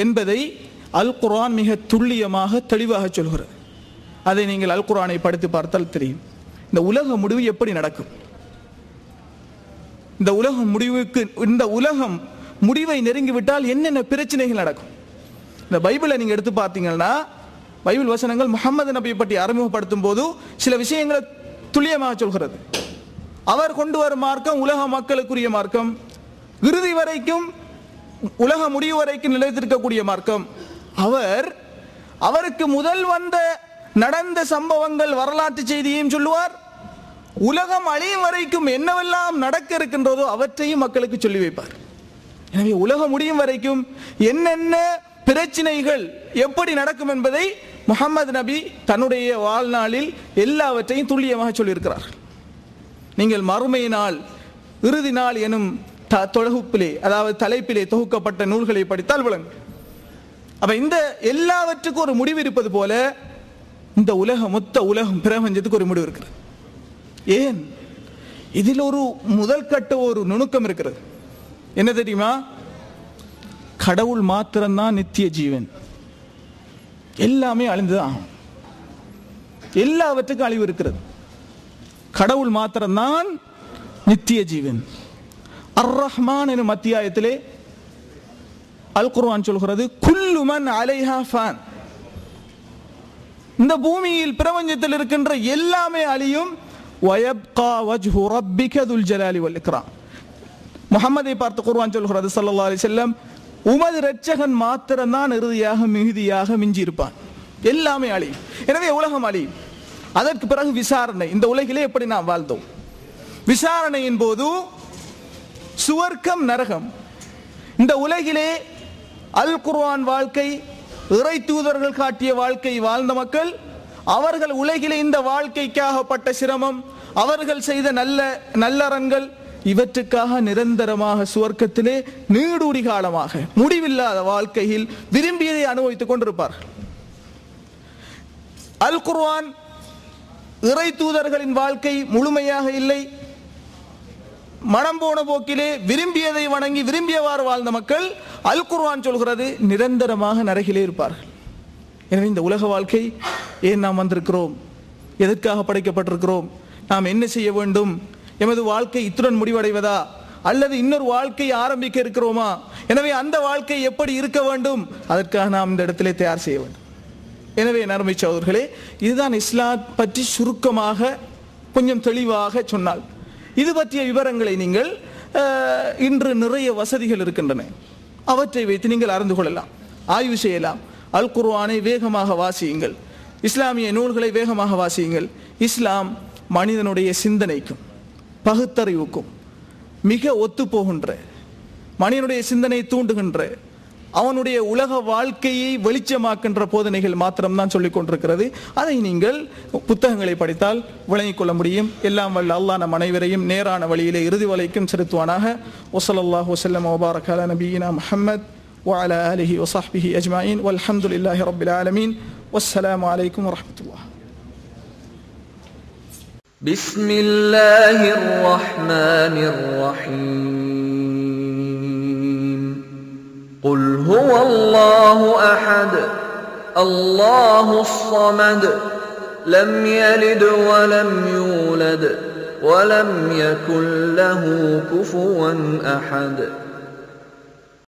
என்பதை அல் குர்ஆன் மிக துல்லியமாக தெளிவாக சொல்கிறது. அதை நீங்கள் அல் குர்ஆனை படித்து பார்த்தால் தெரியும். இந்த உலக முடிவு எப்படி நடக்கும், இந்த உலகம் முடிவை நெருங்கிவிட்டால் என்னென்ன பிரச்சனைகள் நடக்கும். இந்த பைபிளை நீங்க எடுத்து பார்த்தீங்கன்னா, பைபிள் வசனங்கள் முஹம்மது நபியை பற்றி அறிமுகப்படுத்தும் போது சில விஷயங்களை துல்லியமாக சொல்கிறது. அவர் கொண்டு வரும் மார்க்கம் உலக மக்களுக்குரிய மார்க்கம், இறுதி வரைக்கும் உலக முடிவு வரைக்கும் நிலைத்திருக்கக்கூடிய மார்க்கம். அவருக்கு முதல் வந்த நடந்த சம்பவங்கள் வரலாற்று செய்தியையும் சொல்லுவார். உலகம் அழியும் வரைக்கும் என்னவெல்லாம் நடக்க இருக்கின்றதோ அவற்றையும் மக்களுக்கு சொல்லி வைப்பார். எனவே உலகம் முடியும் வரைக்கும் என்னென்ன பிரச்சனைகள் எப்படி நடக்கும் என்பதை முஹம்மது நபி தன்னுடைய வாழ்நாளில் எல்லாவற்றையும் துல்லியமாக சொல்லியிருக்கிறார். நீங்கள் மறுமை நாள், இறுதி நாள் எனும் தொகுப்பிலே, அதாவது தலைப்பிலே தொகுக்கப்பட்ட நூல்களை படித்தால் விளங்கும். அப்ப இந்த எல்லாவற்றுக்கும் ஒரு முடிவு இருப்பது போல இந்த மொத்த உலகம் பிரபஞ்சத்துக்கு ஒரு முடிவு இருக்கிறது. ஏன்? இதில் ஒரு முதல் கட்ட ஒரு நுணுக்கம் இருக்கிறது. என்ன தெரியுமா? கடவுள் மாத்திரம்தான் நித்திய ஜீவன். எல்லாமே அழிந்துதான், எல்லாவற்றுக்கும் அழிவு இருக்கிறது. கடவுள் மாத்திரம்தான் நித்திய ஜீவன். அர் ரஹ்மான் எனும் அத்தியாயத்திலே அல் குர்ஆன் சொல்கிறது, குல்லு மன் அலைஹா ஃபான். இந்த பூமியில் பிரபஞ்சத்தில் இருக்கின்ற எல்லாமே அழியும். வயப்கா வஜ்ஹு ரப்பிக துல் ஜலாலி வல் இக்ராம். முஹம்மதை பார்த்து குர்ஆன் சொல்கிறது, ஸல்லல்லாஹு அலைஹி வஸல்லம், உமது இரட்சகன் மாத்திரம்தான் இறுதியாக மிகுதியாக மிஞ்சி இருப்பான். எல்லாமே அழியும். எனவே உலகம் அழியும். அதற்கு பிறகு விசாரணை. இந்த உலகிலே எப்படி நாம் வாழ்ந்தோம், விசாரணையின் போது சுவர்க்கம் நரகம். இந்த உலகிலே அல் குர்ஆன் வாழ்க்கை, இறை தூதர்கள் காட்டிய வாழ்க்கை வாழ்ந்த மக்கள், அவர்கள் உலகிலே இந்த வாழ்க்கைக்காக பட்ட சிரமம், அவர்கள் செய்த நல்லறன்கள், இவற்றுக்காக நிரந்தரமாக சுவர்க்கத்திலே நீடூழி காலமாக முடிவில்லாத வாழ்க்கையில் விரும்பியதை அனுபவித்துக் கொண்டிருப்பார்கள். அல் குர்ஆன் இறை தூதர்களின் வாழ்க்கை முழுமையாக இல்லை. மனம் போன போக்கிலே விரும்பியதை வணங்கி விரும்பியவாறு வாழ்ந்த மக்கள், அல் குர்ஆன் சொல்கிறது, நிரந்தரமாக நரகிலே இருப்பார்கள். எனவே இந்த உலக வாழ்க்கை, ஏன் நாம் வந்திருக்கிறோம், எதற்காக படைக்கப்பட்டிருக்கிறோம், நாம் என்ன செய்ய வேண்டும், எமது வாழ்க்கை இத்துடன் முடிவடைவதா அல்லது இன்னொரு வாழ்க்கை ஆரம்பிக்க இருக்கிறோமா, எனவே அந்த வாழ்க்கை எப்படி இருக்க வேண்டும், அதற்காக நாம் இந்த இடத்திலே தயார் செய்ய வேண்டும். எனவே நறுமை சகோதரர்களே, இதுதான் இஸ்லாம் பற்றி சுருக்கமாக கொஞ்சம் தெளிவாக சொன்னால். இது பற்றிய விவரங்களை நீங்கள் இன்று நிறைய வசதிகள் இருக்கின்றன, அவற்றை வைத்து நீங்கள் அறிந்து கொள்ளலாம், ஆய்வு செய்யலாம். அல் குர்ஆனை வேகமாக வாசியுங்கள், இஸ்லாமிய நூல்களை வேகமாக வாசியுங்கள். இஸ்லாம் மனிதனுடைய சிந்தனைக்கும் பகுத்தறிவுக்கும் மிக ஒத்துப்போகின்ற, மனிதனுடைய சிந்தனை தூண்டுகின்ற, அவனுடைய உலக வாழ்க்கையை வெளிச்சமாக்கின்ற போதனைகள் மாத்திரம்தான் சொல்லிக் கொண்டிருக்கிறது. அதை நீங்கள் புத்தகங்களை படித்தால் விளங்கிக் கொள்ள முடியும். எல்லாம் வல்ல அல்லாஹ் நம் அனைவரையும் நேரான வழியிலே இறுதி வரைக்கும் செலுத்துவானாக. வஸல்லல்லாஹு வஸல்லம் வபாரக அலா நபியினா முஹம்மத் وعلى آله وصحبه أجمعين والحمد لله رب العالمين والسلام عليكم ورحمة الله. بسم الله الرحمن الرحيم. قل هو الله أحد الله الصمد لم يلد ولم يولد ولم يكن له كفوا أحد.